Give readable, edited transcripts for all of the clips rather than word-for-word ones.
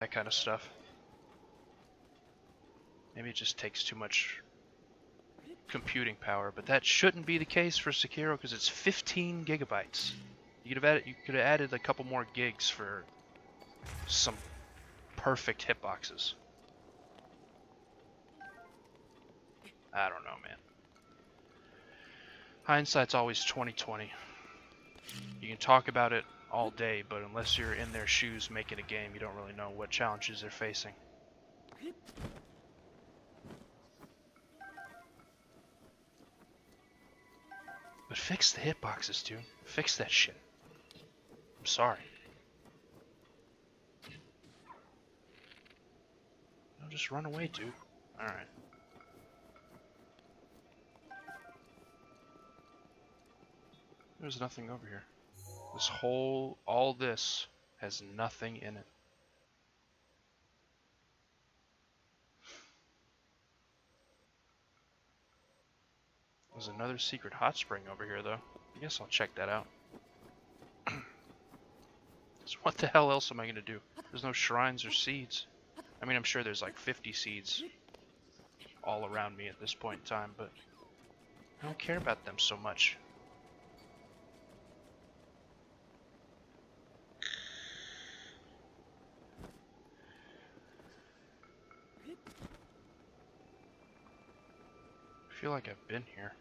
that kind of stuff. Maybe it just takes too much computing power, but that shouldn't be the case for Sekiro because it's 15 gigabytes. You could have added a couple more gigs for some perfect hitboxes. I don't know, man. Hindsight's always 20/20. You can talk about it all day, but unless you're in their shoes making a game, you don't really know what challenges they're facing. But fix the hitboxes, dude. Fix that shit. I'm sorry. No, just run away, dude. Alright. There's nothing over here. All this has nothing in it. There's another secret hot spring over here, though. I guess I'll check that out. So what the hell else am I going to do? There's no shrines or seeds. I mean, I'm sure there's like 50 seeds all around me at this point in time, but I don't care about them so much. I feel like I've been here.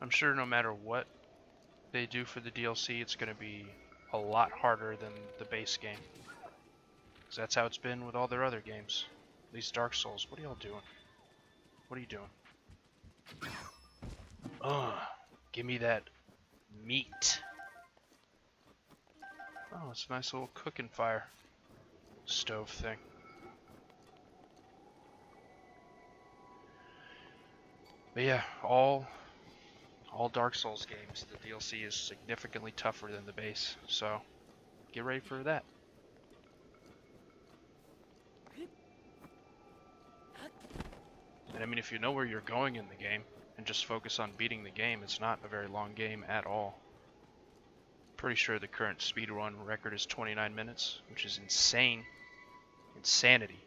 I'm sure no matter what they do for the DLC, it's going to be a lot harder than the base game. Because that's how it's been with all their other games. At least Dark Souls. What are y'all doing? What are you doing? Give me that meat. Oh, it's a nice little cooking fire stove thing. But yeah, all Dark Souls games, the DLC is significantly tougher than the base, so get ready for that. And I mean, if you know where you're going in the game and just focus on beating the game, it's not a very long game at all. Pretty sure the current speedrun record is 29 minutes, which is insane. Insanity.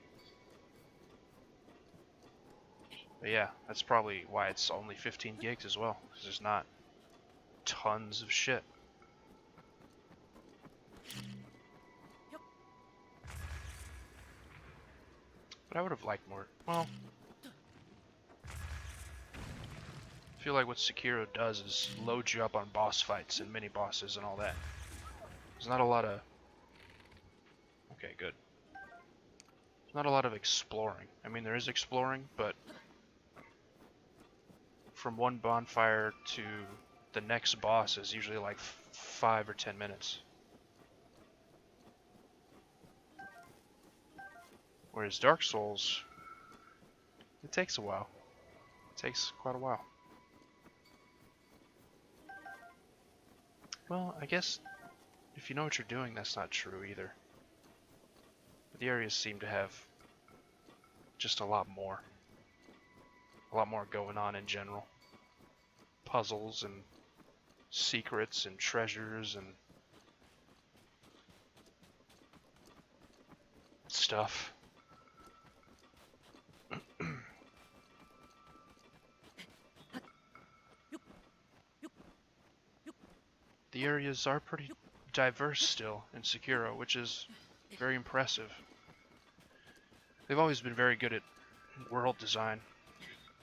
But yeah, that's probably why it's only 15 gigs as well, because there's not tons of shit. But I would have liked more. Well, I feel like what Sekiro does is load you up on boss fights and mini bosses and all that. There's not a lot of... Okay, good. There's not a lot of exploring. I mean, there is exploring, but from one bonfire to the next boss is usually like 5 or 10 minutes. Whereas Dark Souls, it takes a while. It takes quite a while. Well, I guess if you know what you're doing, that's not true either. But the areas seem to have just a lot more going on in general. Puzzles and secrets and treasures and stuff. The areas are pretty diverse still in Sekiro, which is very impressive. They've always been very good at world design,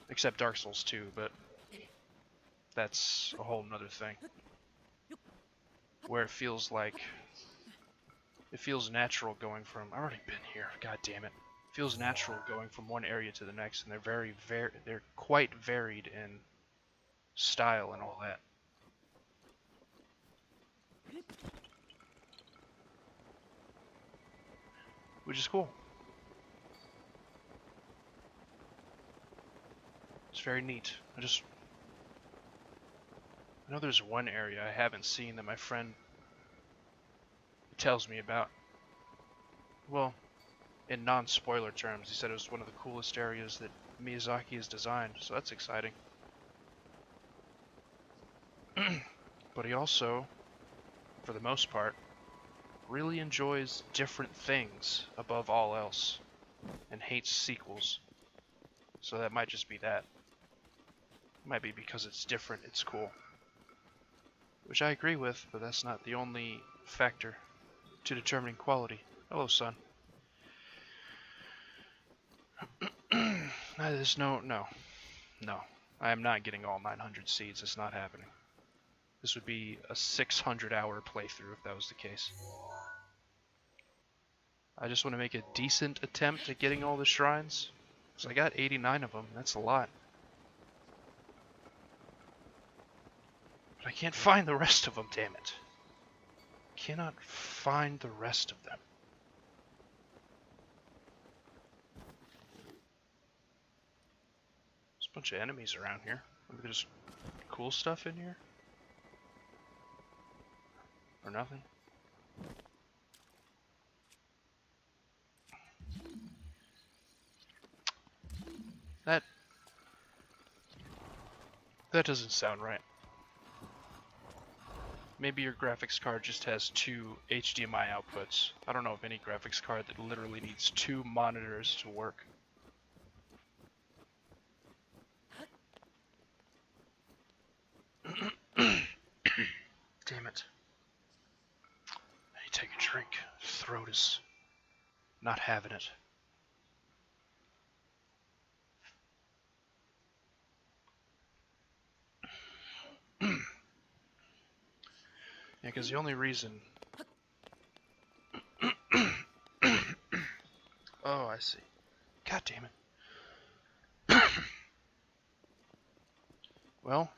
except Dark Souls 2, but that's a whole nother thing. Where it feels natural going from... I've already been here, god damn it. It feels natural going from one area to the next, and they're quite varied in style and all that. Which is cool. It's very neat. I know there's one area I haven't seen that my friend tells me about. Well, in non-spoiler terms, he said it was one of the coolest areas that Miyazaki has designed, so that's exciting. But he also for the most part, really enjoys different things above all else, and hates sequels. So that might just be that. Might be because it's different, it's cool. Which I agree with, but that's not the only factor to determining quality. Hello, son. There's no. I am not getting all 900 seeds. It's not happening. This would be a 600-hour playthrough if that was the case. I just want to make a decent attempt at getting all the shrines. So I got 89 of them. That's a lot. But I can't find the rest of them, damn it. Cannot find the rest of them. There's a bunch of enemies around here. Maybe there's cool stuff in here? Or nothing? That doesn't sound right. Maybe your graphics card just has 2 HDMI outputs. I don't know of any graphics card that literally needs 2 monitors to work. Damn it. I need to take a drink. Throat is not having it. Yeah, because the only reason... Oh, I see. God damn it. Well,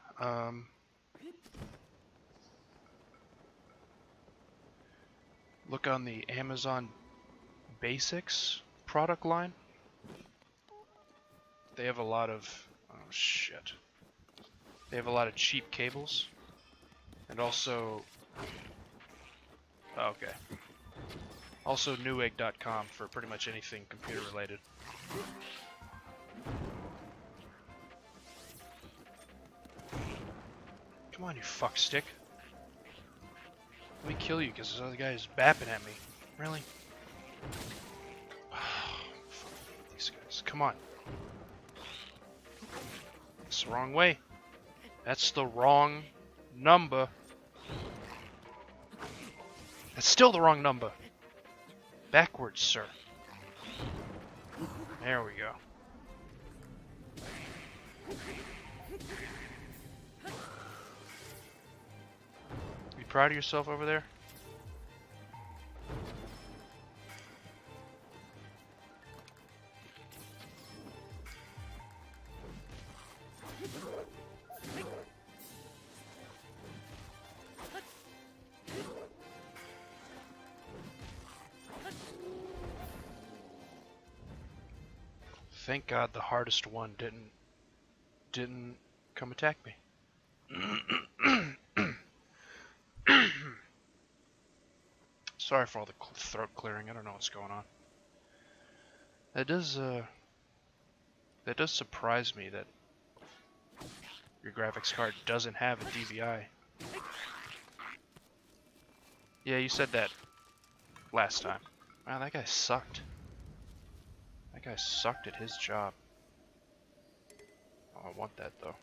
look on the Amazon Basics product line. They have a lot of... Oh, shit. They have a lot of cheap cables. And also... Oh, okay. Also Newegg.com for pretty much anything computer related. Come on, you fuckstick. Let me kill you because this other guy is bapping at me. Really? These guys. Come on. It's the wrong way. That's the wrong number. That's still the wrong number. Backwards, sir. There we go. You proud of yourself over there? Thank God the hardest one didn't come attack me. Sorry for all the throat clearing. I don't know what's going on. That does surprise me that your graphics card doesn't have a DVI. Yeah, you said that last time. Wow, that guy sucked. That guy sucked at his job. Oh, I want that though.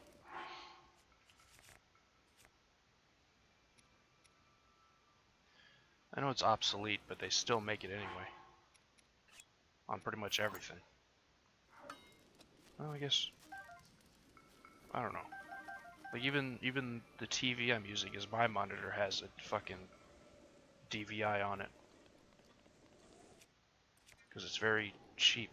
I know it's obsolete, but they still make it anyway. On pretty much everything. Well, I guess... I don't know. Like, even the TV I'm using is my monitor has a fucking DVI on it. Because it's very cheap.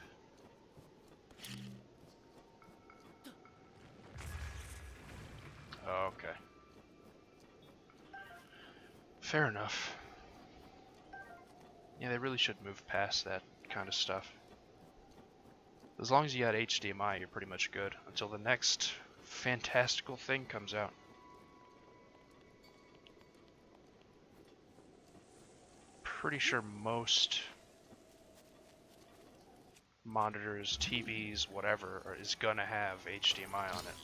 Oh, okay. Fair enough. Yeah, they really should move past that kind of stuff. As long as you got HDMI, you're pretty much good until the next fantastical thing comes out. Pretty sure most monitors, TVs, whatever, is gonna have HDMI on it.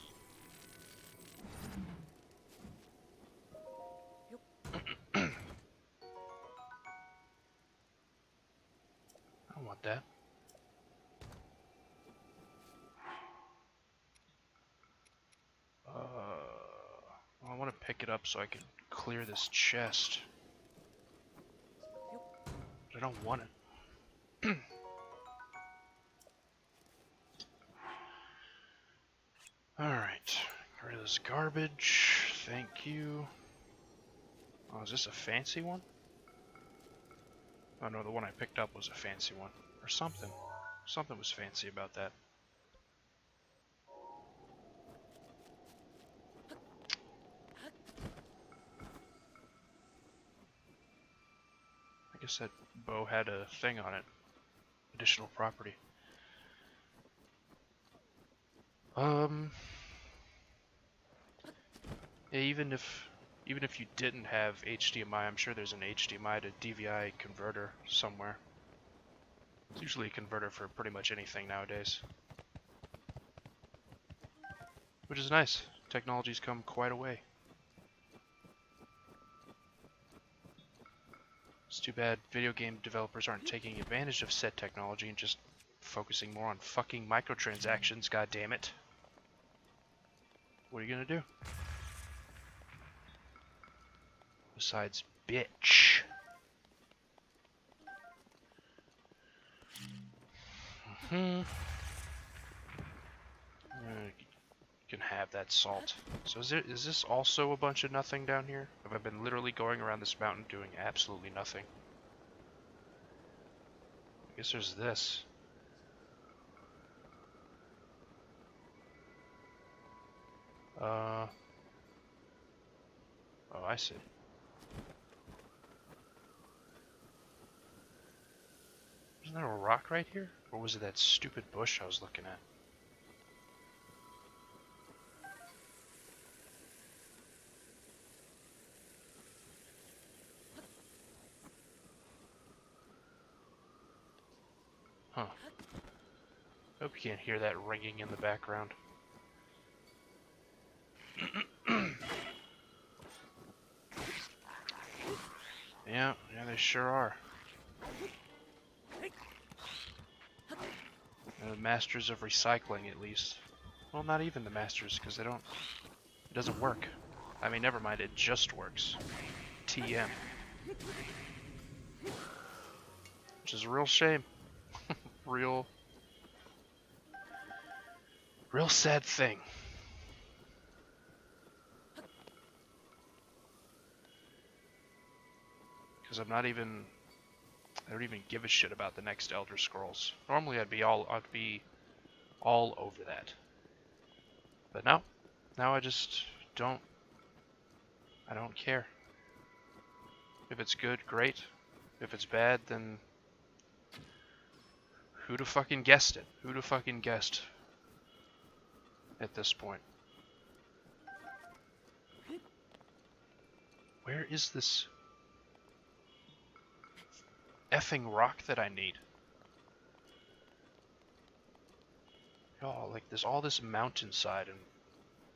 want that. I want to pick it up so I can clear this chest. But I don't want it. Alright. Get rid of this garbage. Thank you. Oh, is this a fancy one? Oh no, the one I picked up was a fancy one. Or something. Something was fancy about that. I guess that bow had a thing on it. Additional property. Yeah, even if you didn't have HDMI, I'm sure there's an HDMI to DVI converter somewhere. It's usually a converter for pretty much anything nowadays. Which is nice. Technology's come quite a way. It's too bad video game developers aren't taking advantage of said technology and just focusing more on fucking microtransactions, goddammit. What are you gonna do? Besides, bitch. You can have that salt. So is this also a bunch of nothing down here? Have I been literally going around this mountain doing absolutely nothing? I guess there's this. Oh, I see. Isn't there a rock right here? Or was it that stupid bush I was looking at? Huh. Hope you can't hear that ringing in the background. Yeah, they sure are. The masters of recycling, at least. Well, not even the masters, because it doesn't work. I mean, never mind, it just works. TM. Which is a real shame. real sad thing. Because I don't even give a shit about the next Elder Scrolls. Normally I'd be all over that. But now I just don't care. If it's good, great. If it's bad, then who'd have fucking guessed it? Who'd have fucking guessed at this point? Where is this effing rock that I need? Oh, like there's all this mountainside and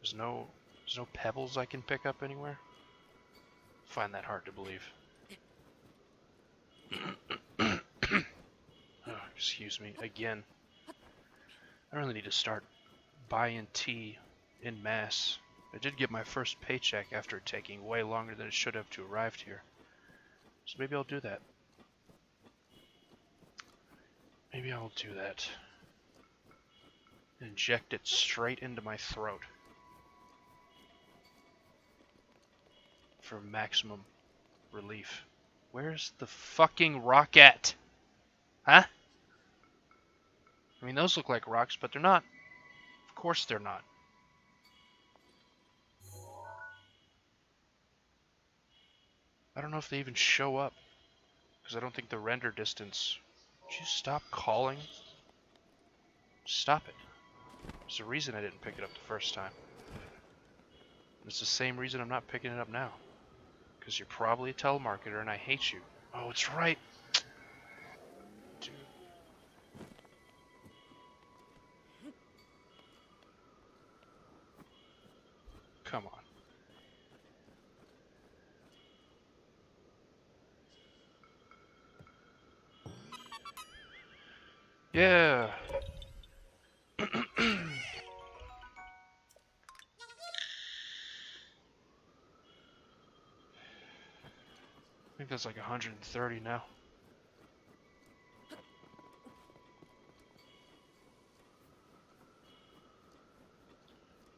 there's no pebbles I can pick up anywhere. Find that hard to believe. Oh, excuse me again. I really need to start buying tea in mass. I did get my first paycheck after taking way longer than it should have to arrive here. So maybe I'll do that. Maybe I'll do that. Inject it straight into my throat. For maximum relief. Where's the fucking rock at? Huh? I mean, those look like rocks, but they're not. Of course they're not. I don't know if they even show up. Because I don't think the render distance... Would you stop calling? Stop it. There's a reason I didn't pick it up the first time. It's the same reason I'm not picking it up now. Because you're probably a telemarketer and I hate you. Oh, it's right. Dude. Come on. Yeah. I think that's like 130 now.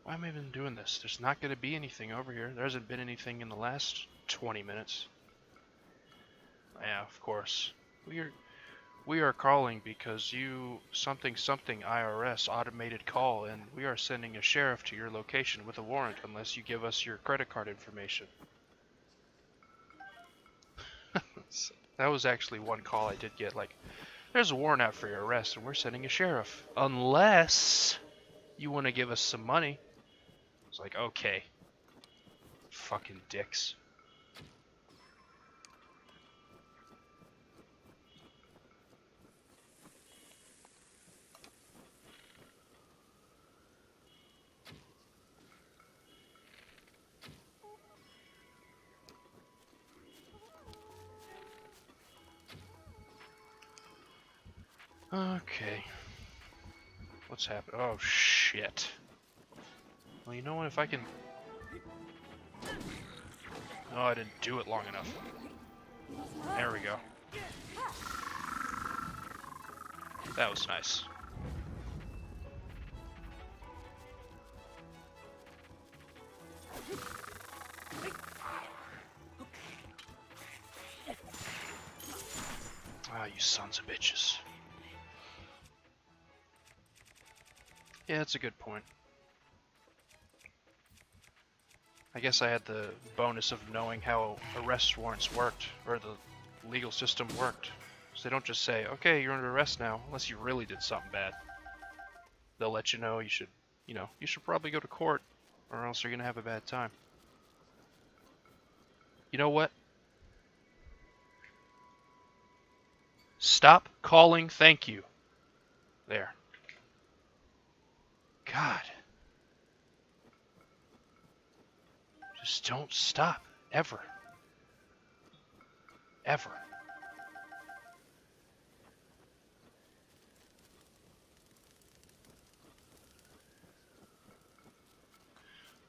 Why am I even doing this? There's not going to be anything over here. There hasn't been anything in the last 20 minutes. Yeah, of course. We are calling because you something IRS automated call, and we are sending a sheriff to your location with a warrant unless you give us your credit card information. That was actually one call I did get, like, there's a warrant out for your arrest and we're sending a sheriff. Unless you want to give us some money. It's like, okay. Fucking dicks. Okay. What's happening? Oh, shit. Well, you know what? If I can... Oh, I didn't do it long enough. There we go. That was nice. Ah, you sons of bitches. Yeah, that's a good point. I guess I had the bonus of knowing how arrest warrants worked, or the legal system worked. So they don't just say, okay, you're under arrest now, unless you really did something bad. They'll let you know you should probably go to court, or else you're gonna have a bad time. You know what? Stop calling thank you. There. God. Just don't stop. Ever. Ever.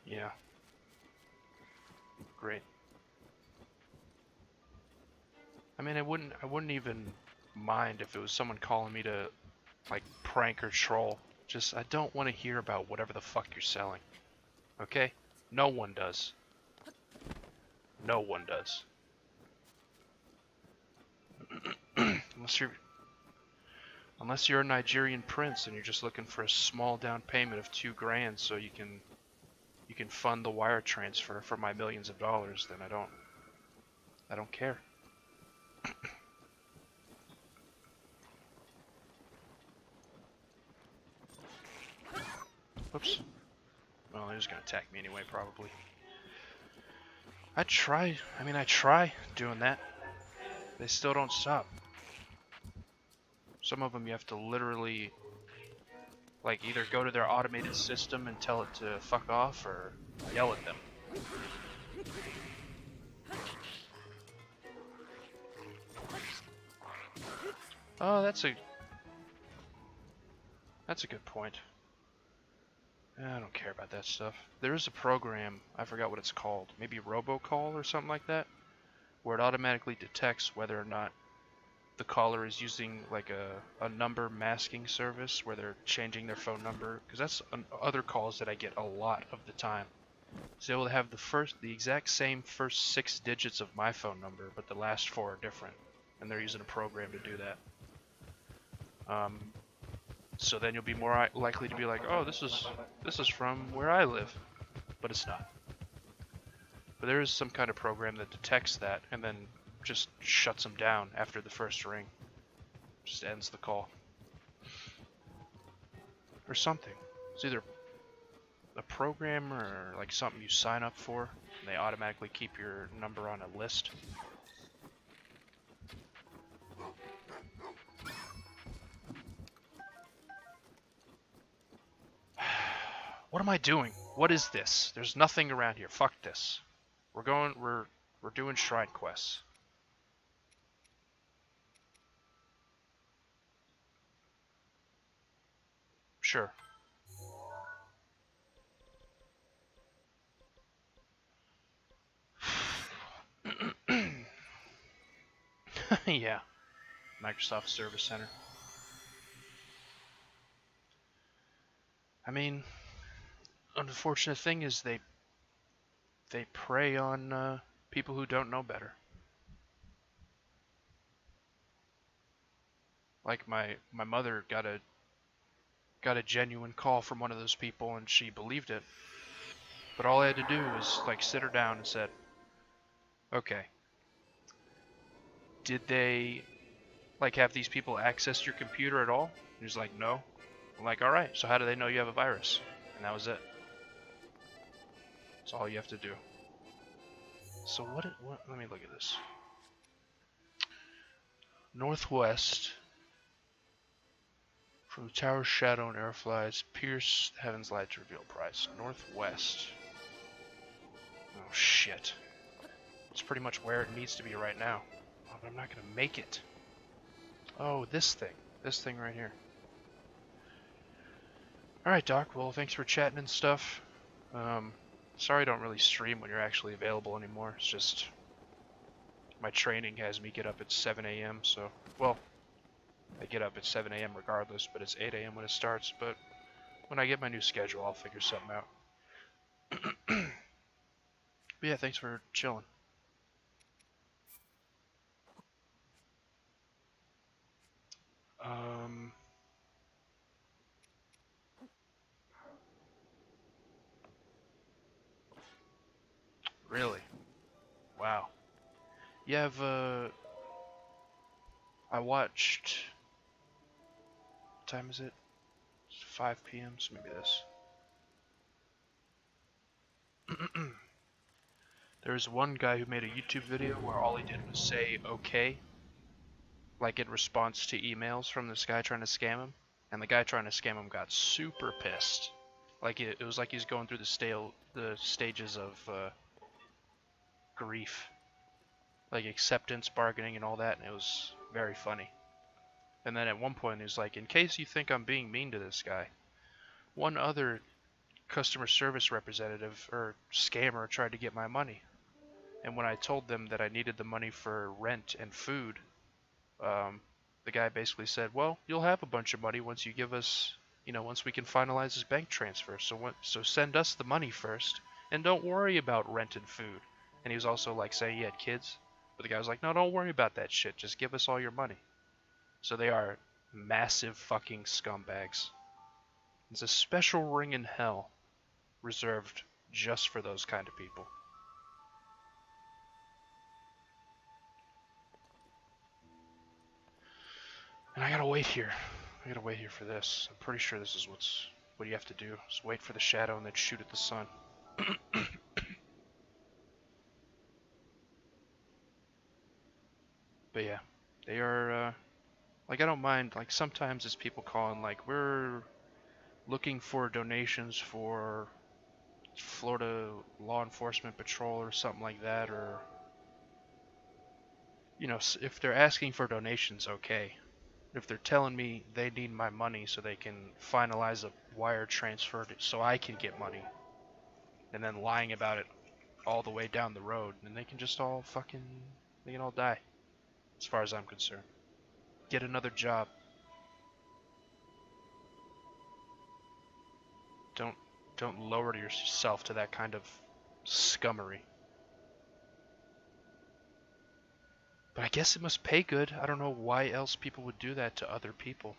Yeah. Great. I mean, I wouldn't even mind if it was someone calling me to, like, prank or troll. Just, I don't want to hear about whatever the fuck you're selling. Okay? No one does. No one does. Unless you're a Nigerian prince and you're just looking for a small down payment of $2,000 so you can fund the wire transfer for my millions of dollars, then I don't care. Whoops. Well, they're just gonna attack me anyway, probably. I try doing that. They still don't stop. Some of them you have to literally, like, either go to their automated system and tell it to fuck off, or yell at them. Oh, that's a good point. I don't care about that stuff. There is a program, I forgot what it's called, maybe robocall or something like that, where it automatically detects whether or not the caller is using like a number masking service where they're changing their phone number, because that's other calls that I get a lot of the time. So they will have the exact same first 6 digits of my phone number, but the last 4 are different, and they're using a program to do that. So then you'll be more likely to be like, oh, this is from where I live, but it's not. But there is some kind of program that detects that and then just shuts them down after the first ring. Just ends the call. Or something. It's either a program or like something you sign up for, and they automatically keep your number on a list. What am I doing? What is this? There's nothing around here. Fuck this. We're doing shrine quests. Sure. Yeah. Microsoft Service Center. I mean, unfortunate thing is they prey on people who don't know better. Like my mother got a genuine call from one of those people and she believed it. But all I had to do was like sit her down and said, "Okay, did they like have these people access your computer at all?" And he was like, "No." I'm like, "All right, so how do they know you have a virus?" And that was it. That's all you have to do. So what let me look at this. Northwest from the tower's shadow and air flies, pierce heaven's light to reveal price. Northwest. Oh shit. It's pretty much where it needs to be right now. Oh, but I'm not gonna make it. Oh, this thing. This thing right here. Alright, Doc. Well, thanks for chatting and stuff. Sorry I don't really stream when you're actually available anymore. It's just my training has me get up at 7 a.m. So, well, I get up at 7 a.m. regardless, but it's 8 a.m. when it starts. But when I get my new schedule, I'll figure something out. But yeah, thanks for chilling. Really? Wow. You have, I watched, what time is it? It's 5 p.m., so maybe this. There was one guy who made a YouTube video where all he did was say okay, like in response to emails from this guy trying to scam him, and the guy trying to scam him got super pissed. Like it was like he's going through the stages of grief, like acceptance, bargaining, and all that, and it was very funny. And then at one point he was like, "In case you think I'm being mean to this guy, one other customer service representative or scammer tried to get my money. And when I told them that I needed the money for rent and food, the guy basically said, well, you'll have a bunch of money once you give us, once we can finalize this bank transfer. So send us the money first, and don't worry about rent and food." And he was also like saying he had kids, but the guy was like, no, don't worry about that shit. Just give us all your money. So they are massive fucking scumbags. There's a special ring in hell reserved just for those kind of people. And I gotta wait here. I gotta wait here for this. I'm pretty sure this is what you have to do. Just wait for the shadow and then shoot at the sun. But yeah, they are, like, I don't mind, like, sometimes it's people calling, like, we're looking for donations for Florida Law Enforcement Patrol or something like that, or, if they're asking for donations, okay. If they're telling me they need my money so they can finalize a wire transfer so I can get money, and then lying about it all the way down the road, then they can just all they can all die, as far as I'm concerned. Get another job. Don't lower yourself to that kind of scummery. But I guess it must pay good. I don't know why else people would do that to other people.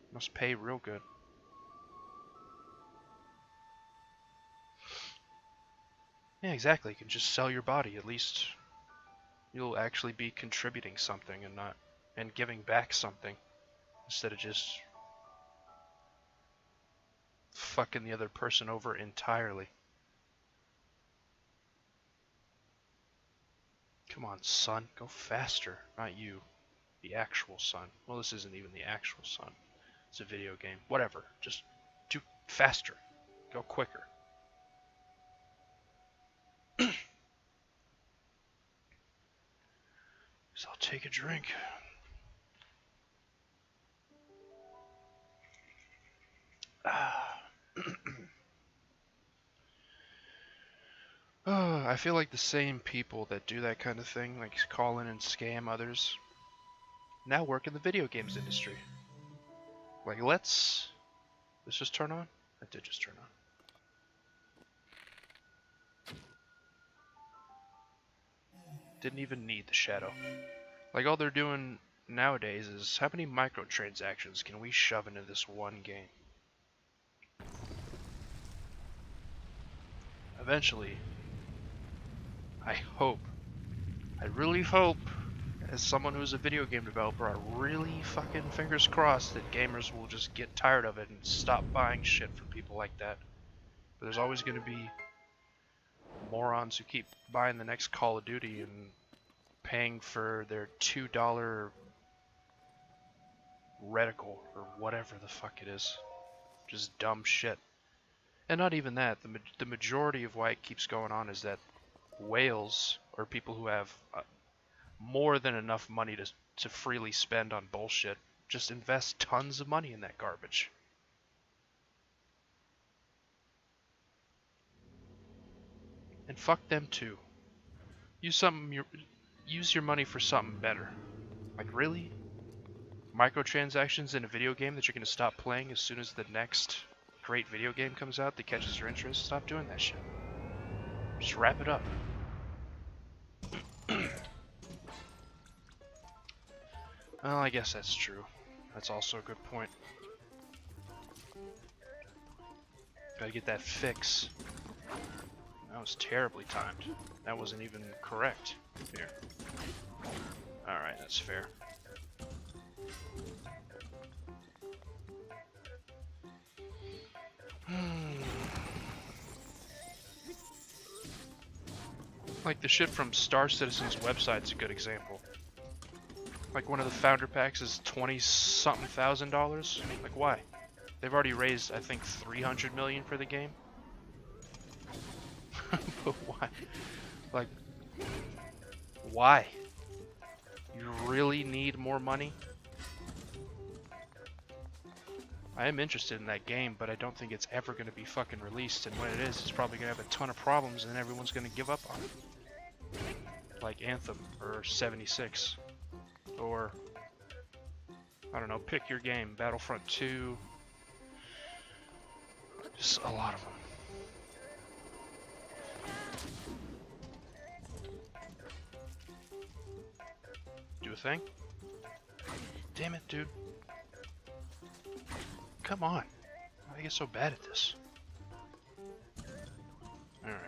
It must pay real good. Yeah, exactly. You can just sell your body. At least you'll actually be contributing something and giving back something instead of just fucking the other person over entirely. Come on, son. Go faster. Not you. The actual sun. Well, this isn't even the actual sun. It's a video game. Whatever. Just do faster. Go quicker. So I'll take a drink. I feel like the same people that do that kind of thing, like call in and scam others, now work in the video games industry. Like, let's just turn on? It did just turn on. Didn't even need the shadow. Like, all they're doing nowadays is, how many microtransactions can we shove into this one game? Eventually, I really hope, as someone who's a video game developer, I really fucking fingers crossed that gamers will just get tired of it and stop buying shit from people like that. But there's always going to be morons who keep buying the next Call of Duty and paying for their $2 reticle or whatever the fuck it is. Just dumb shit. And not even that. The majority of why it keeps going on is that whales, or people who have more than enough money to freely spend on bullshit, just invest tons of money in that garbage. And fuck them too. Use your money for something better. Like, really? Microtransactions in a video game that you're going to stop playing as soon as the next great video game comes out that catches your interest? Stop doing that shit. Just wrap it up. Well, I guess that's true. That's also a good point. Gotta get that fix. That was terribly timed. That wasn't even correct. Here. Alright, that's fair. Like, the shit from Star Citizen's website's a good example. Like, one of the founder packs is $20-something thousand. Like, why? They've already raised, I think, $300 million for the game. But why? Like, why? You really need more money? I am interested in that game, but I don't think it's ever going to be fucking released, and when it is, it's probably going to have a ton of problems, and then everyone's going to give up on it. Like Anthem, or 76, or, I don't know, pick your game, Battlefront 2, just a lot of them. Do a thing? Damn it, dude. Come on. Why do I get so bad at this? Alright.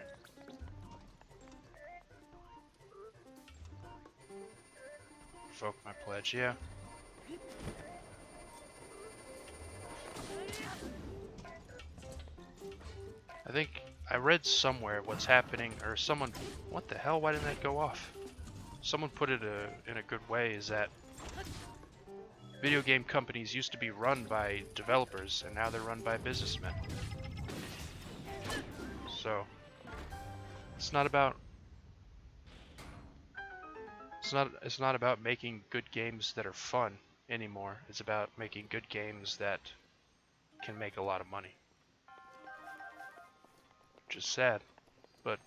Revoke my pledge, yeah. I think I read somewhere what's happening, or someone... What the hell? Why didn't that go off? Someone put it in a good way, is that video game companies used to be run by developers, and now they're run by businessmen. So, it's not about making good games that are fun anymore. It's about making good games that can make a lot of money. Which is sad, but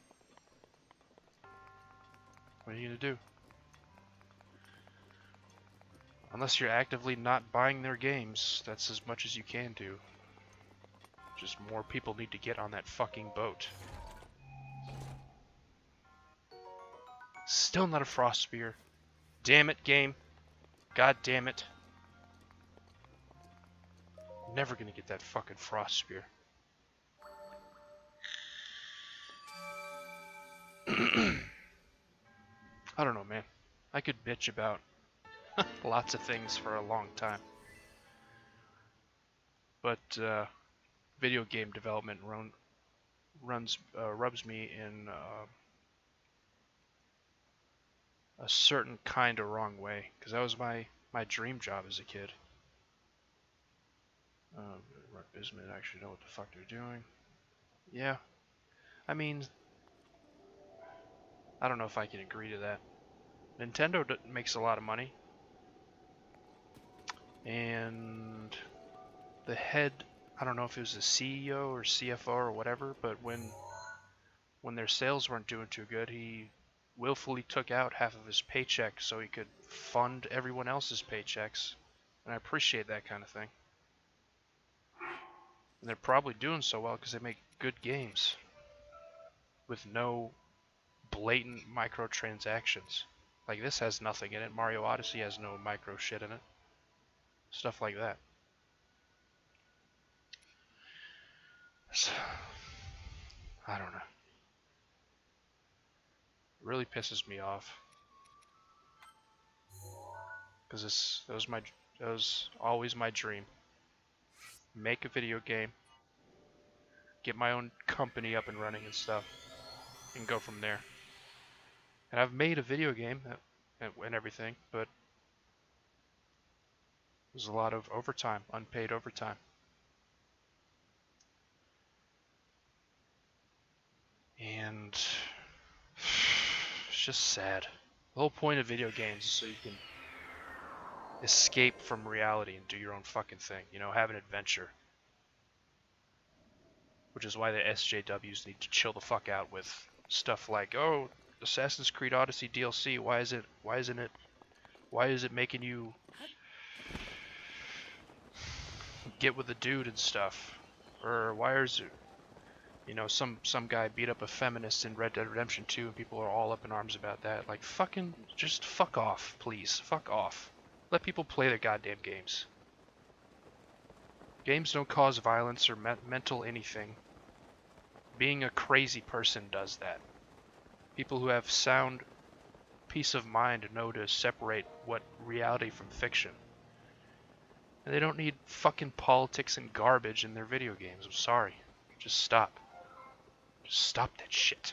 what are you gonna do? Unless you're actively not buying their games, that's as much as you can do. Just more people need to get on that fucking boat. Still not a frost spear. Damn it, game. God damn it. Never gonna get that fucking frost spear. I don't know, man. I could bitch about lots of things for a long time. But video game development rubs me in a certain kind of wrong way, because that was my dream job as a kid. Bismuth actually know what the fuck they're doing. Yeah, I mean, I don't know if I can agree to that. Nintendo makes a lot of money, and the head, I don't know if it was the CEO or CFO or whatever, but when when their sales weren't doing too good, he willfully took out half of his paycheck so he could fund everyone else's paychecks. And I appreciate that kind of thing. And they're probably doing so well because they make good games with no blatant microtransactions. Like, this has nothing in it. Mario Odyssey has no micro shit in it. Stuff like that. So, I don't know. It really pisses me off. Because that was always my dream. Make a video game, get my own company up and running and stuff, and go from there. And I've made a video game and everything, but there's a lot of overtime, unpaid overtime. And it's just sad. The whole point of video games is so you can escape from reality and do your own fucking thing, you know, have an adventure. Which is why the SJWs need to chill the fuck out with stuff like, oh, Assassin's Creed Odyssey DLC, why is it making you get with a dude and stuff? Or why is it, you know, some guy beat up a feminist in Red Dead Redemption 2 and people are all up in arms about that. Like, fucking, just fuck off, please. Fuck off. Let people play their goddamn games. Games don't cause violence or mental anything. Being a crazy person does that. People who have sound peace of mind know to separate what reality from fiction. And they don't need fucking politics and garbage in their video games. I'm sorry. Just stop. Just stop that shit.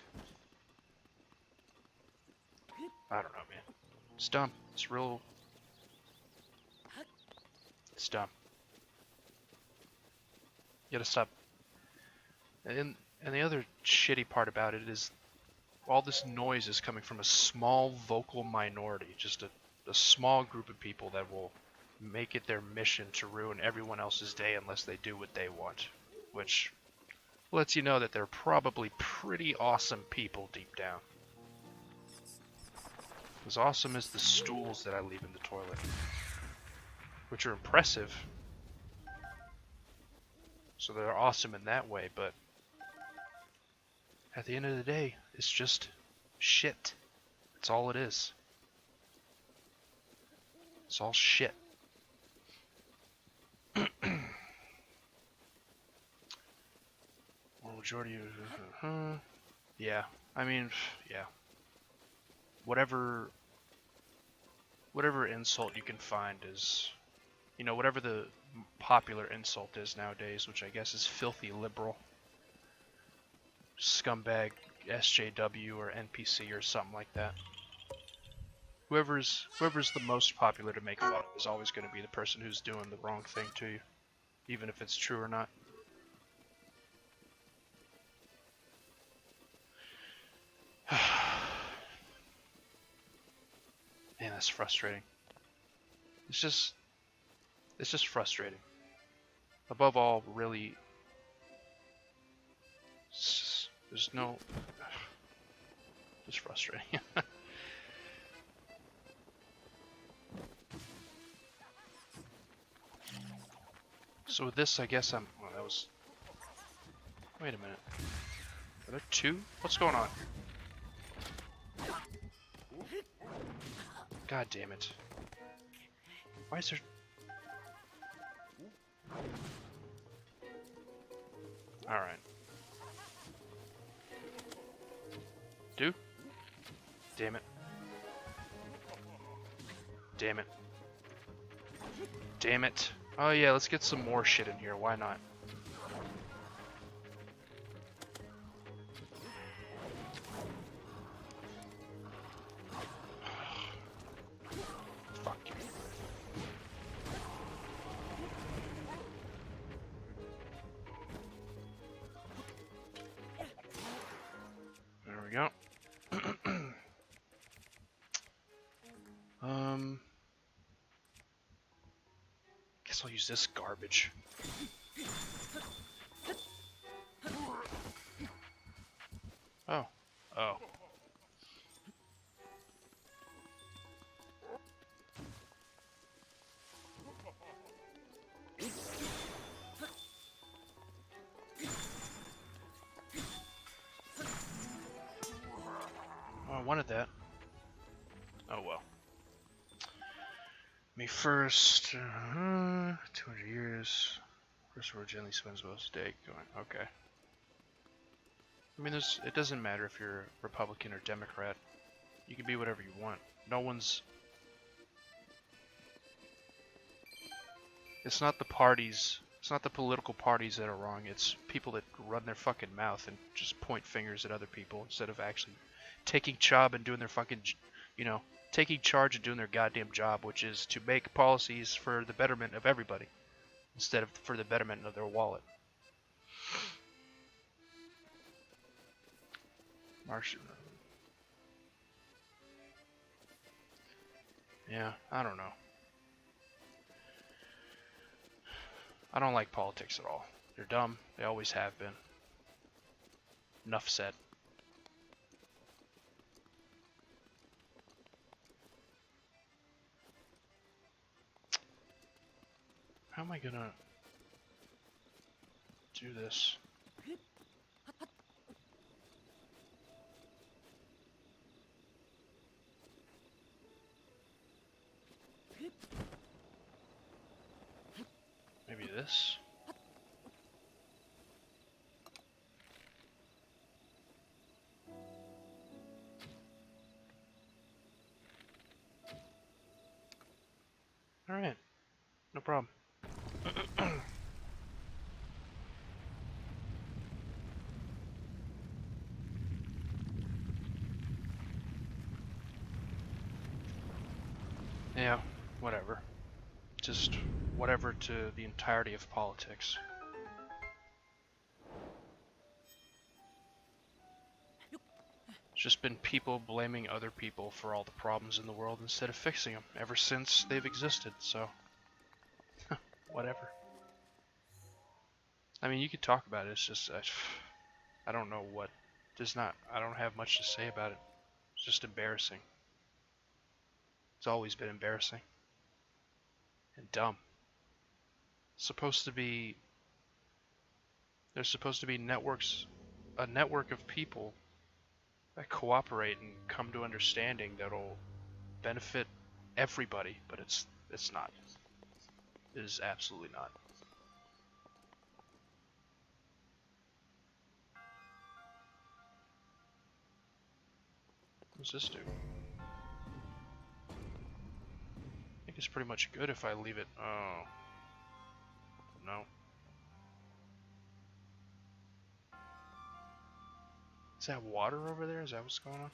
I don't know, man. It's dumb. It's real... It's dumb. You gotta stop. And the other shitty part about it is all this noise is coming from a small vocal minority. Just a small group of people that will make it their mission to ruin everyone else's day unless they do what they want. Which lets you know that they're probably pretty awesome people deep down. As awesome as the stools that I leave in the toilet. Which are impressive. So they're awesome in that way, but at the end of the day, it's just shit. That's all it is. It's all shit. Well, majority of... yeah. I mean, yeah. Whatever insult you can find is... You know, whatever the popular insult is nowadays, which I guess is filthy liberal, scumbag, SJW, or NPC, or something like that. Whoever's the most popular to make fun of is always going to be the person who's doing the wrong thing to you, even if it's true or not. Man, that's frustrating. It's just frustrating. Above all, really, there's no... Just frustrating. So with this, I guess I'm... Well, that was... Wait a minute. Are there two? What's going on? God damn it. Why is there... Alright. Dude? Damn it. Damn it. Damn it. Oh yeah, let's get some more shit in here. Why not? Fuck you. There we go. Guess I'll use this garbage. Oh. Me first. 200 years. First word generally spends most of the day going. Okay. I mean, it doesn't matter if you're Republican or Democrat. You can be whatever you want. No one's. It's not the parties. It's not the political parties that are wrong. It's people that run their fucking mouth and just point fingers at other people instead of actually taking job and doing their fucking, taking charge and doing their goddamn job, which is to make policies for the betterment of everybody instead of for the betterment of their wallet. Martian. Yeah, I don't know. I don't like politics at all. They're dumb. They always have been. Enough said. How am I gonna do this? Maybe this? Alright. No problem. Yeah, whatever. Just whatever to the entirety of politics. It's just been people blaming other people for all the problems in the world instead of fixing them ever since they've existed, so whatever. I mean, you could talk about it, it's just I don't know what I don't have much to say about it. It's just embarrassing. It's always been embarrassing and dumb. There's supposed to be a network of people that cooperate and come to understanding that'll benefit everybody, but it's not. It is absolutely not. What's this do? I think it's pretty much good if I leave it. Oh. No. Is that water over there? Is that what's going on?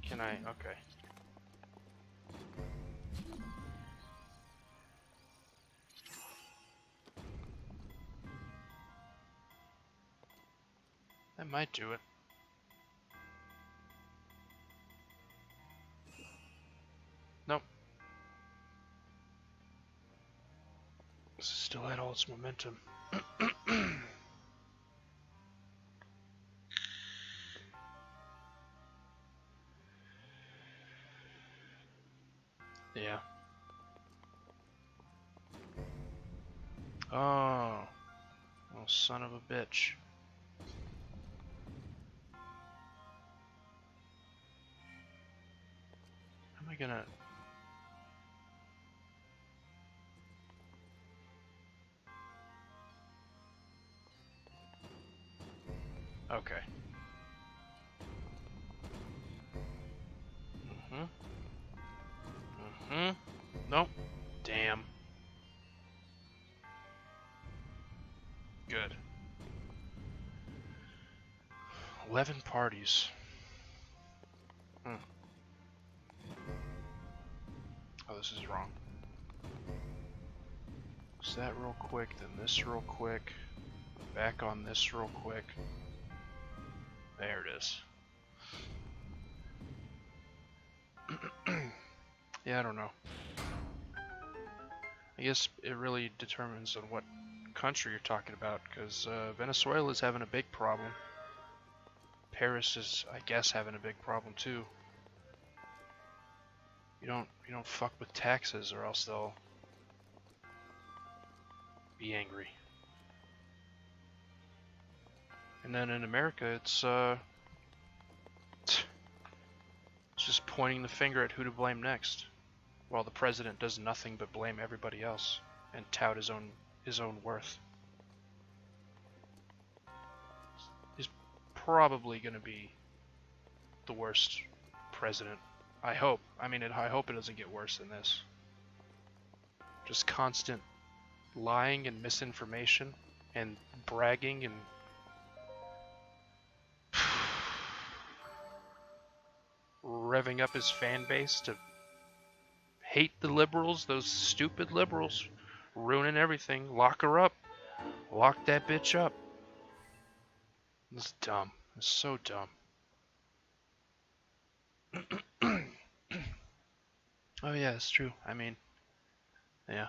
Can I? Okay. That might do it. Nope. This still had all its momentum. Yeah. Oh. Oh, son of a bitch. How am I gonna... Okay. Nope. Damn. Good. 11 parties. Oh, this is wrong. So that real quick, then this real quick. Back on this real quick. There it is. Yeah, I don't know. I guess it really determines on what country you're talking about, because Venezuela is having a big problem. Paris is, I guess, having a big problem too. You don't fuck with taxes, or else they'll be angry. And then in America, it's just pointing the finger at who to blame next, while the president does nothing but blame everybody else and tout his own worth. He's probably going to be the worst president. I hope. I mean, I hope it doesn't get worse than this. Just constant lying and misinformation and bragging and revving up his fan base to hate the liberals, those stupid liberals, ruining everything. Lock her up. Lock that bitch up. It's dumb. It's so dumb. Oh yeah, it's true. I mean, yeah.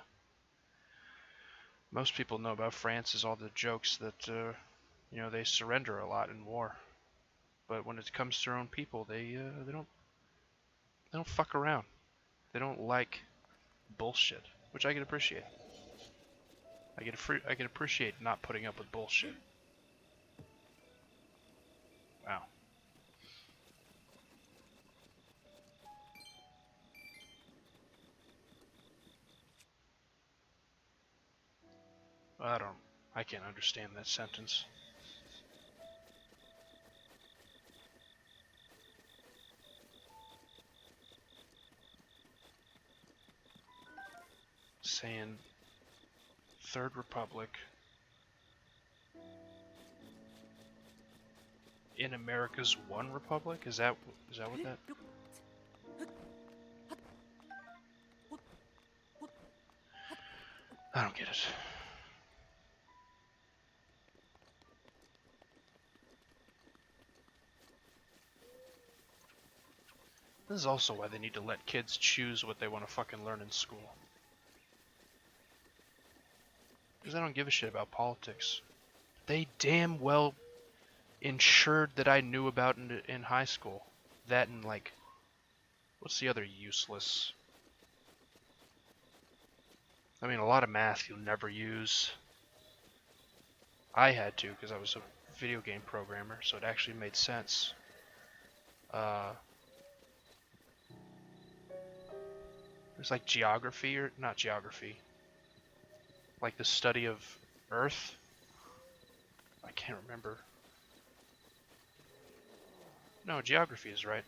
Most people know about France is all the jokes that, you know, they surrender a lot in war. But when it comes to their own people, they don't fuck around. They don't like bullshit, which I can appreciate. I can appreciate not putting up with bullshit. Wow. I can't understand that sentence. Saying Third Republic in America's one republic? Is that what that? I don't get it. This is also why they need to let kids choose what they want to fucking learn in school. Because I don't give a shit about politics. They damn well ensured that I knew about in high school. That and like, what's the other useless? I mean, a lot of math you'll never use. I had to because I was a video game programmer, so it actually made sense. There's like geography, or not geography. Like the study of Earth. I can't remember. No, geography is right.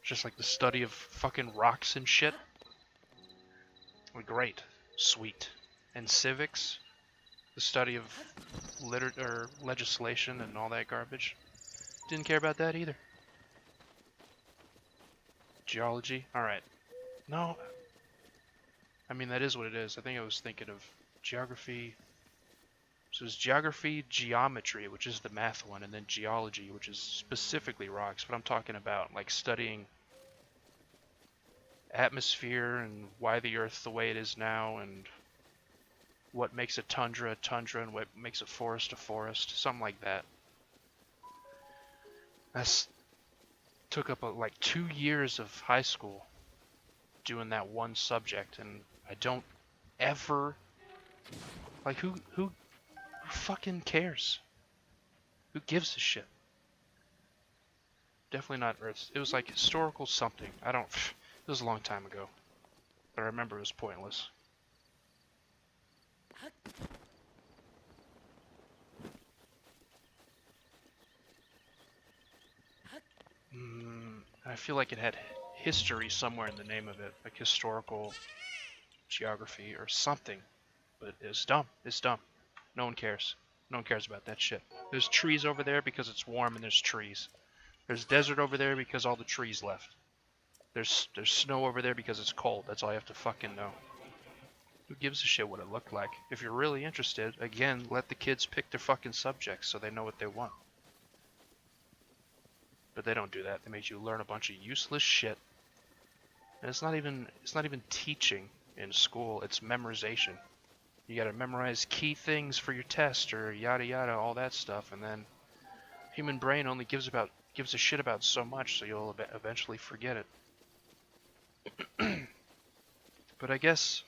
Just like the study of fucking rocks and shit. Well, great. Sweet. And civics. The study of legislation and all that garbage. Didn't care about that either. Geology. Alright. No. I mean, that is what it is. I think I was thinking of geography. So it's geography, geometry, which is the math one, and then geology, which is specifically rocks. But I'm talking about like studying atmosphere and why the Earth's the way it is now, and what makes a tundra, and what makes a forest, something like that. That's took up like 2 years of high school doing that one subject, and I don't ever like who fucking cares? Who gives a shit? Definitely not Earth. It was like historical something. I don't. It was a long time ago, but I remember it was pointless. I feel like it had history somewhere in the name of it, like historical geography or something. But it's dumb. It's dumb. No one cares. No one cares about that shit. There's trees over there because it's warm and there's trees. There's desert over there because all the trees left. There's snow over there because it's cold. That's all you have to fucking know. Who gives a shit what it looked like? If you're really interested, again, let the kids pick their fucking subjects so they know what they want. But they don't do that. They make you learn a bunch of useless shit. And it's not even teaching in school, it's memorization. You gotta memorize key things for your test or yada yada, all that stuff, and then human brain only gives a shit about so much, so you'll eventually forget it. But I guess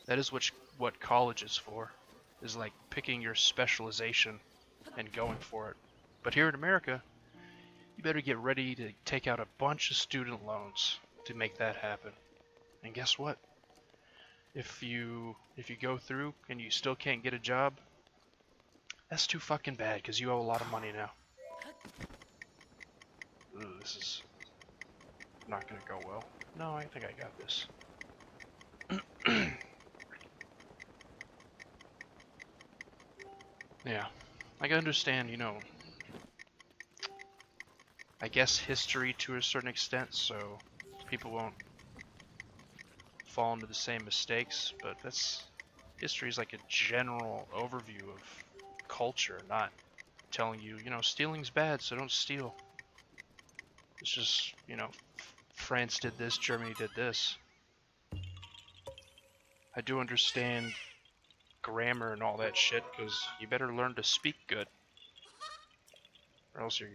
that is what college is for, is like picking your specialization and going for it. But here in America, you better get ready to take out a bunch of student loans to make that happen. And guess what? If you go through and you still can't get a job, that's too fucking bad because you owe a lot of money now. Ooh, this is not gonna go well. No, I think I got this. Yeah, I can understand, I guess history to a certain extent, so people won't fall into the same mistakes, but history is like a general overview of culture, not telling you, stealing's bad, so don't steal. It's just, France did this, Germany did this. I do understand grammar and all that shit, because you better learn to speak good, or else you're,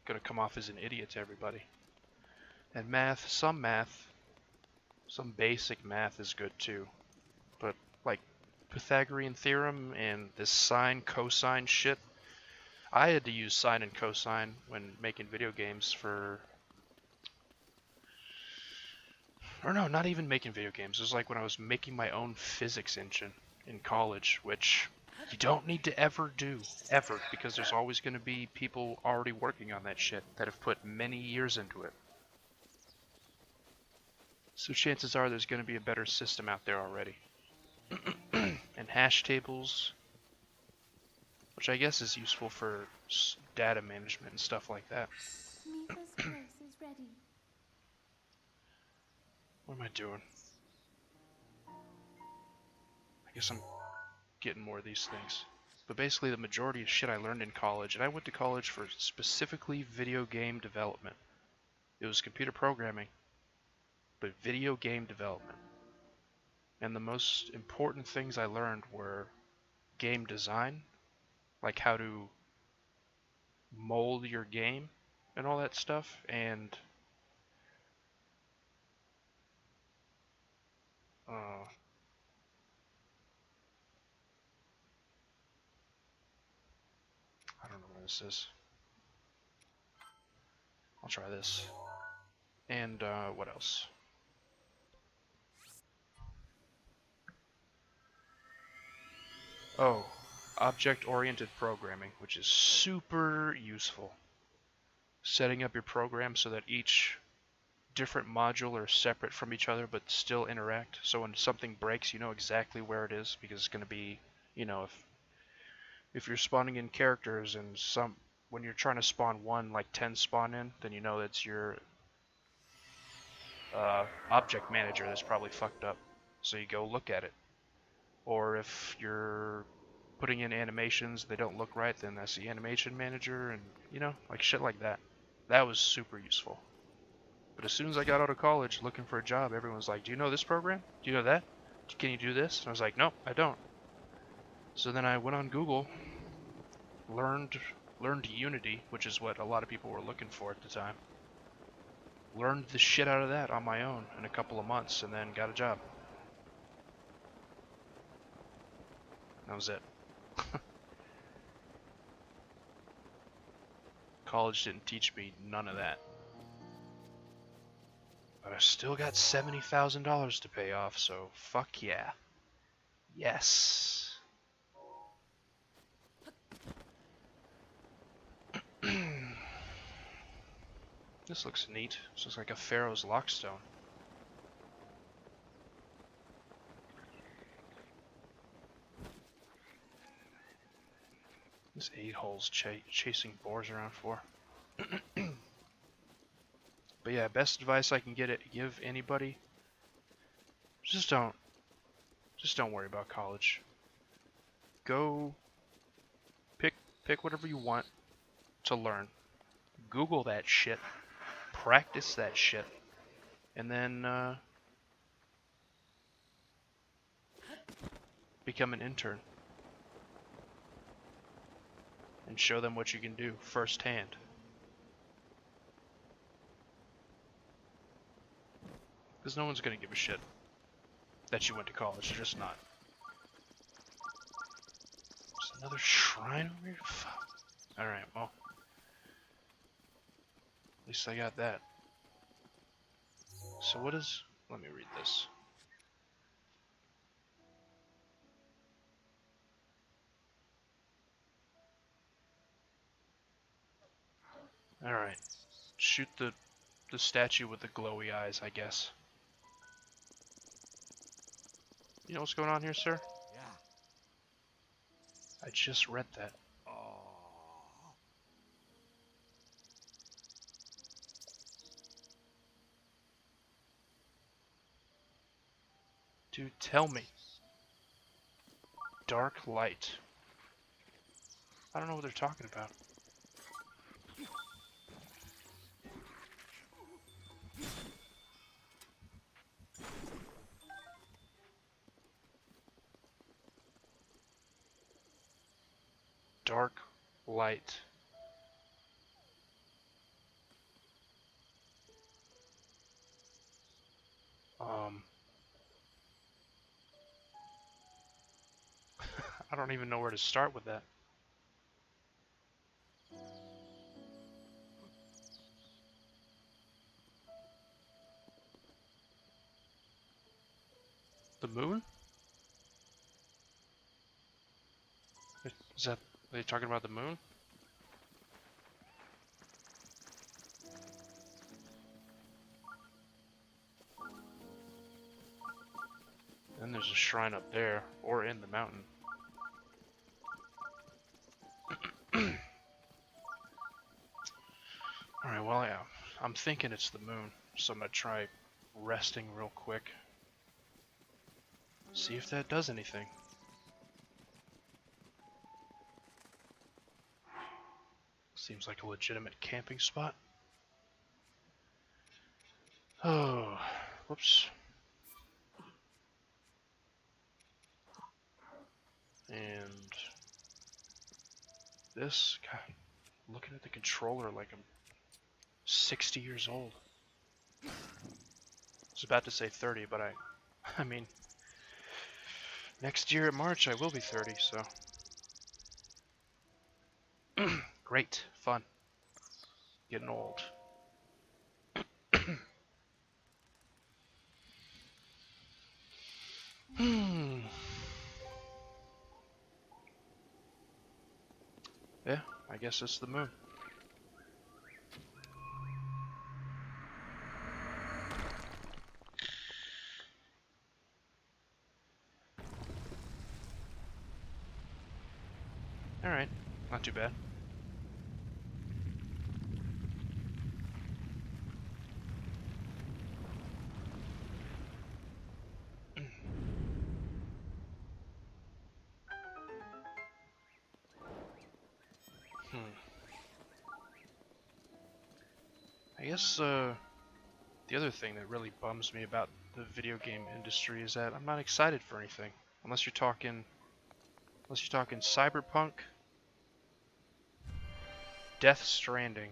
gonna come off as an idiot to everybody. And some basic math is good too, but like Pythagorean theorem and this sine cosine shit, I had to use sine and cosine when making video games or no, not even making video games. It was like when I was making my own physics engine in college, which you don't need to ever do, ever, because there's always going to be people already working on that shit that have put many years into it. So chances are there's going to be a better system out there already. And hash tables, which I guess is useful for data management and stuff like that. Mipha's curse is ready. What am I doing? I guess I'm getting more of these things. But basically the majority of shit I learned in college, and I went to college for specifically video game development. It was computer programming, but video game development. And the most important things I learned were game design, like how to mold your game and all that stuff, and I don't know what this is. I'll try this. And what else? Oh, object-oriented programming, which is super useful. Setting up your program so that each different module are separate from each other but still interact. So when something breaks, you know exactly where it is, because it's going to be, if you're spawning in characters and when you're trying to spawn one, like 10 spawn in, then you know that's your object manager that's probably fucked up. So you go look at it. Or if you're putting in animations, they don't look right, then that's the animation manager, and like shit like that. That was super useful. But as soon as I got out of college looking for a job, everyone's like, do you know this program? Do you know that? Can you do this? And I was like, nope, I don't. So then I went on Google, learned Unity, which is what a lot of people were looking for at the time. Learned the shit out of that on my own in a couple of months, and then got a job. That was it. College didn't teach me none of that. But I still got $70,000 to pay off, so fuck yeah. Yes. This looks neat. This looks like a Pharaoh's Lockstone. This 8 holes chasing boars around for. But yeah, best advice I can give anybody, just don't worry about college. Go pick whatever you want to learn. Google that shit, practice that shit, and then become an intern and show them what you can do firsthand. Because no one's gonna give a shit that you went to college. They're just not. There's another shrine over here? Fuck. Alright, well. At least I got that. So what is... Let me read this. Alright. Shoot the statue with the glowy eyes, I guess. You know what's going on here, sir? Yeah. I just read that. Oh. Dude, tell me. Dark light. I don't know what they're talking about. Dark light. I don't even know where to start with that. The moon? Is that... Are they talking about the moon? Then there's a shrine up there, or in the mountain. Alright, well, yeah. I'm thinking it's the moon, so I'm gonna try resting real quick. See if that does anything. Seems like a legitimate camping spot. Oh, whoops. And this, God, looking at the controller like I'm 60 years old. I was about to say 30, but I mean, next year in March I will be 30, so. Great, fun. Getting old. Yeah, I guess it's the moon. Alright, not too bad. I guess the other thing that really bums me about the video game industry is that I'm not excited for anything. Unless you're talking Cyberpunk, Death Stranding.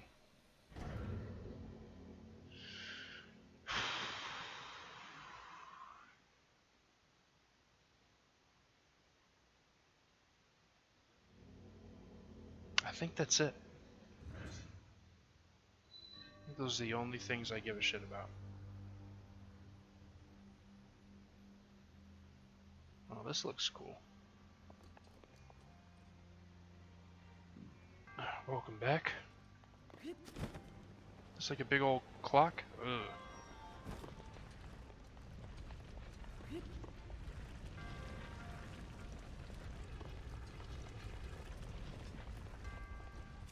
I think that's it. I think those are the only things I give a shit about. Oh, this looks cool. Welcome back. It's like a big old clock. Ugh.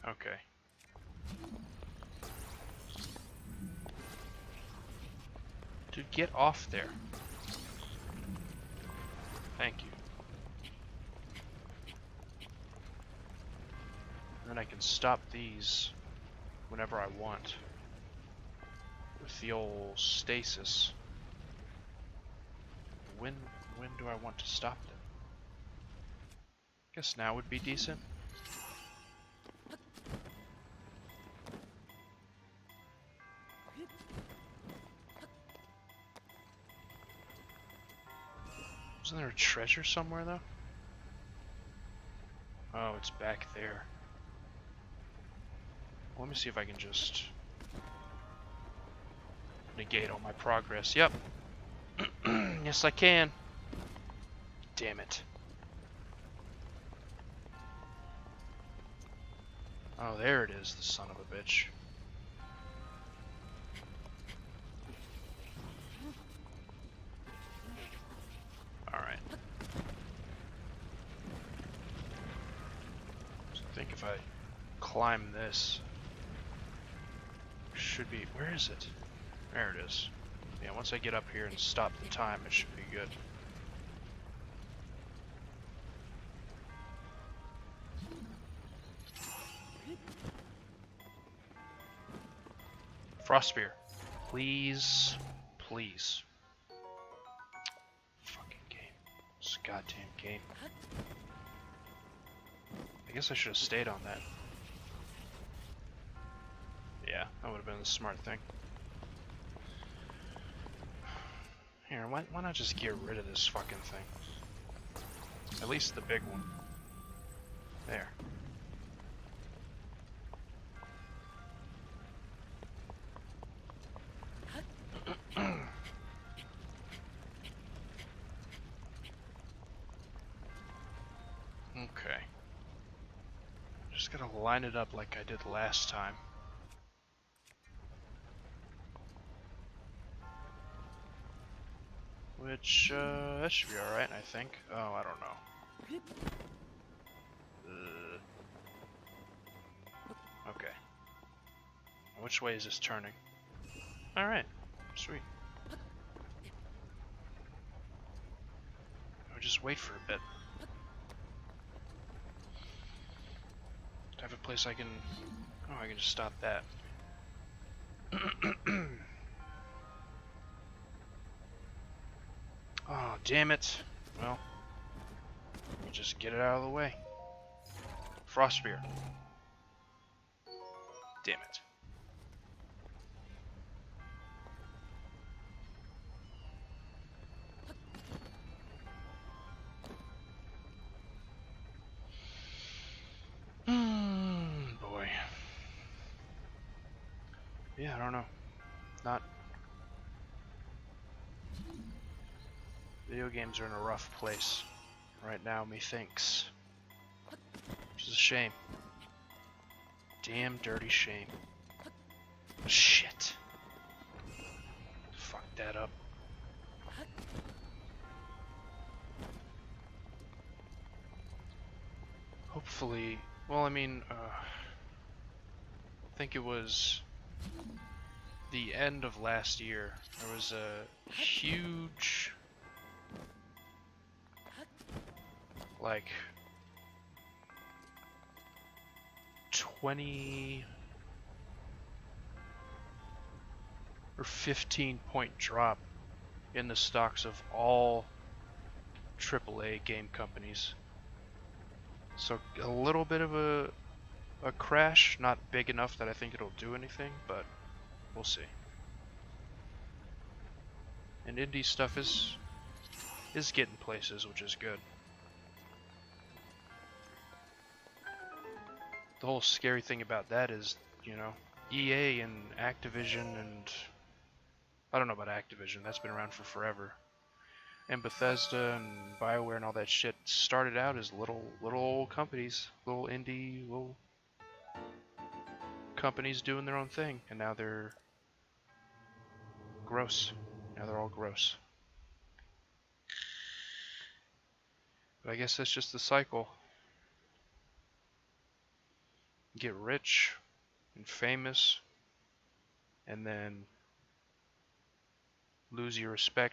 Okay. Dude, get off there. Thank you. And then I can stop these whenever I want with the old stasis. When do I want to stop them? Guess now would be decent. Isn't there a treasure somewhere though? Oh, it's back there. Let me see if I can just negate all my progress. Yep. Yes, I can. Damn it. Oh, there it is, the son of a bitch. Alright. So I think if I climb this, should be... Where is it? There it is. Yeah, once I get up here and stop the time, it should be good. Frost Spear. Please. Please. Fucking game. This goddamn game. I guess I should have stayed on that. Yeah, that would have been the smart thing. Here, why not just get rid of this fucking thing? At least the big one. There. Okay. Just gotta line it up like I did last time. Which, that should be alright, I think. Oh, I don't know. Okay. Which way is this turning? Alright. Sweet. I'll just wait for a bit. Do I have a place I can... Oh, I can just stop that. Oh, damn it. Well, let me just get it out of the way. Frost Spear. Damn it. Boy. Yeah, I don't know. Not... Video games are in a rough place right now, methinks. Which is a shame. Damn dirty shame. Shit. Fuck that up. Hopefully, well, I mean, I think it was the end of last year. There was a huge, like, 20 or 15 point drop in the stocks of all AAA game companies. So a little bit of a crash, not big enough that I think it'll do anything, but we'll see. And indie stuff is getting places, which is good. The whole scary thing about that is, you know, EA and Activision, and I don't know about Activision, that's been around for forever. And Bethesda and BioWare and all that shit started out as little old companies, little indie, little companies doing their own thing, and now they're gross. Now they're all gross. But I guess that's just the cycle. Get rich and famous, and then lose your respect